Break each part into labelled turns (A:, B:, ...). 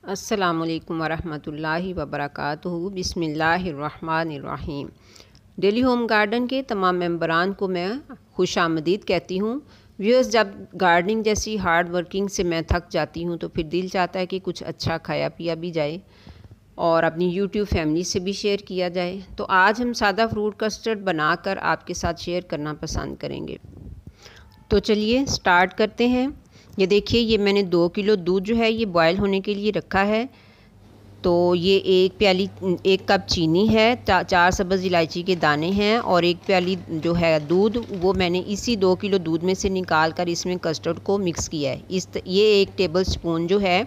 A: अस्सलामुअलैकुम वरहमतुल्लाहि वबरकातुहू। बिस्मिल्लाहिर्रहमानिर्रहीम। डेली होम गार्डन के तमाम मेंबरान को मैं खुश आमदीद कहती हूँ। व्यूअर्स, जब गार्डनिंग जैसी हार्ड वर्किंग से मैं थक जाती हूँ तो फिर दिल चाहता है कि कुछ अच्छा खाया पिया भी जाए और अपनी यूट्यूब फैमिली से भी शेयर किया जाए। तो आज हम सादा फ्रूट कस्टर्ड बनाकर आपके साथ शेयर करना पसंद करेंगे। तो चलिए स्टार्ट करते हैं। ये देखिए, ये मैंने 2 किलो दूध जो है ये बॉयल होने के लिए रखा है। तो ये एक कप चीनी है, 4 सब्ज़ इलायची के दाने हैं और 1 प्याली जो है दूध, वो मैंने इसी 2 किलो दूध में से निकाल कर इसमें कस्टर्ड को मिक्स किया है। ये 1 टेबल स्पून जो है,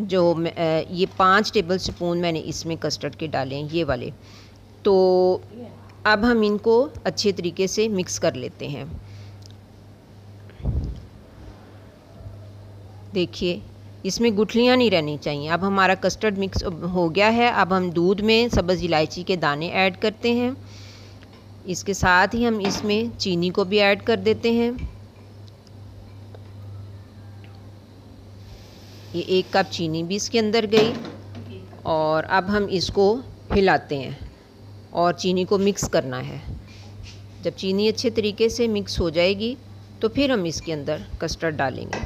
A: ये 5 टेबल स्पून मैंने इसमें कस्टर्ड के डाले हैं, ये वाले। तो अब हम इनको अच्छे तरीके से मिक्स कर लेते हैं। देखिए, इसमें गुठलियाँ नहीं रहनी चाहिए। अब हमारा कस्टर्ड मिक्स हो गया है। अब हम दूध में सब्ज़ इलायची के दाने ऐड करते हैं। इसके साथ ही हम इसमें चीनी को भी ऐड कर देते हैं। ये 1 कप चीनी भी इसके अंदर गई और अब हम इसको हिलाते हैं और चीनी को मिक्स करना है। जब चीनी अच्छे तरीके से मिक्स हो जाएगी तो फिर हम इसके अंदर कस्टर्ड डालेंगे।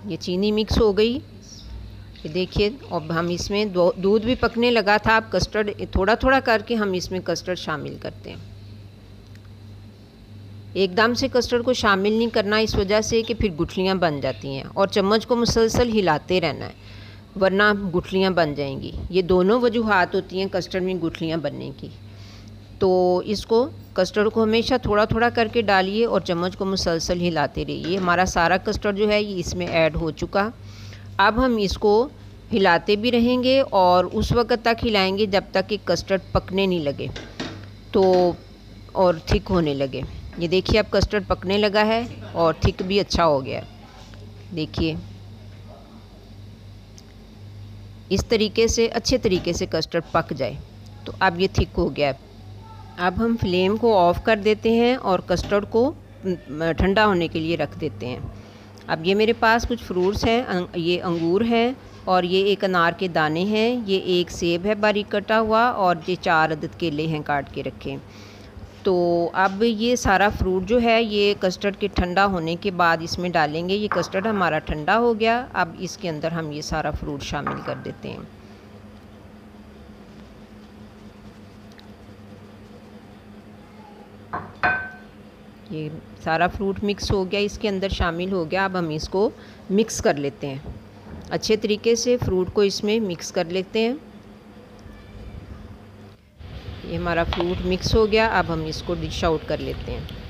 A: ये चीनी मिक्स हो गई, ये देखिए। अब हम इसमें दूध भी पकने लगा था। अब कस्टर्ड थोड़ा थोड़ा करके हम इसमें कस्टर्ड शामिल करते हैं। एकदम से कस्टर्ड को शामिल नहीं करना, इस वजह से कि फिर गुठलियाँ बन जाती हैं और चम्मच को मुसलसल हिलाते रहना है, वरना गुठलियाँ बन जाएंगी। ये दोनों वजूहात होती हैं कस्टर्ड में गुठलियाँ बनने की। तो इसको कस्टर्ड को हमेशा थोड़ा थोड़ा करके डालिए और चम्मच को मुसलसल हिलाते रहिए। हमारा सारा कस्टर्ड जो है ये इसमें ऐड हो चुका। अब हम इसको हिलाते भी रहेंगे और उस वक़्त तक हिलाएंगे जब तक कि कस्टर्ड पकने नहीं लगे तो और थिक होने लगे। ये देखिए, अब कस्टर्ड पकने लगा है और थिक भी अच्छा हो गया। देखिए, इस तरीके से अच्छे तरीके से कस्टर्ड पक जाए तो अब ये थिक हो गया। अब हम फ्लेम को ऑफ़ कर देते हैं और कस्टर्ड को ठंडा होने के लिए रख देते हैं। अब ये मेरे पास कुछ फ्रूट्स हैं, ये अंगूर है और ये 1 अनार के दाने हैं, ये 1 सेब है बारीक कटा हुआ और ये 4 अदद केले हैं काट के रखे। तो अब ये सारा फ्रूट जो है ये कस्टर्ड के ठंडा होने के बाद इसमें डालेंगे। ये कस्टर्ड हमारा ठंडा हो गया। अब इसके अंदर हम ये सारा फ्रूट शामिल कर देते हैं। ये सारा फ्रूट मिक्स हो गया, इसके अंदर शामिल हो गया। अब हम इसको मिक्स कर लेते हैं अच्छे तरीके से, फ्रूट को इसमें मिक्स कर लेते हैं। ये हमारा फ्रूट मिक्स हो गया। अब हम इसको डिश आउट कर लेते हैं।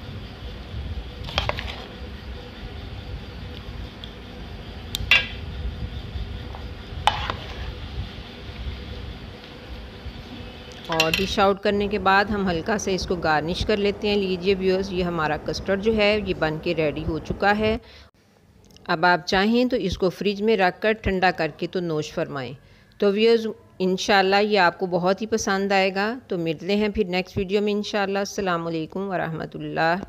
A: और डिश आउट करने के बाद हम हल्का से इसको गार्निश कर लेते हैं। लीजिए व्यूअर्स, ये हमारा कस्टर्ड जो है ये बन के रेडी हो चुका है। अब आप चाहें तो इसको फ्रिज में रख कर ठंडा करके तो नोश फरमाएं। तो व्यूअर्स, इंशाल्लाह ये आपको बहुत ही पसंद आएगा। तो मिलते हैं फिर नेक्स्ट वीडियो में इंशाल्लाह। अस्सलाम वालेकुम वरहमतुल्लाह।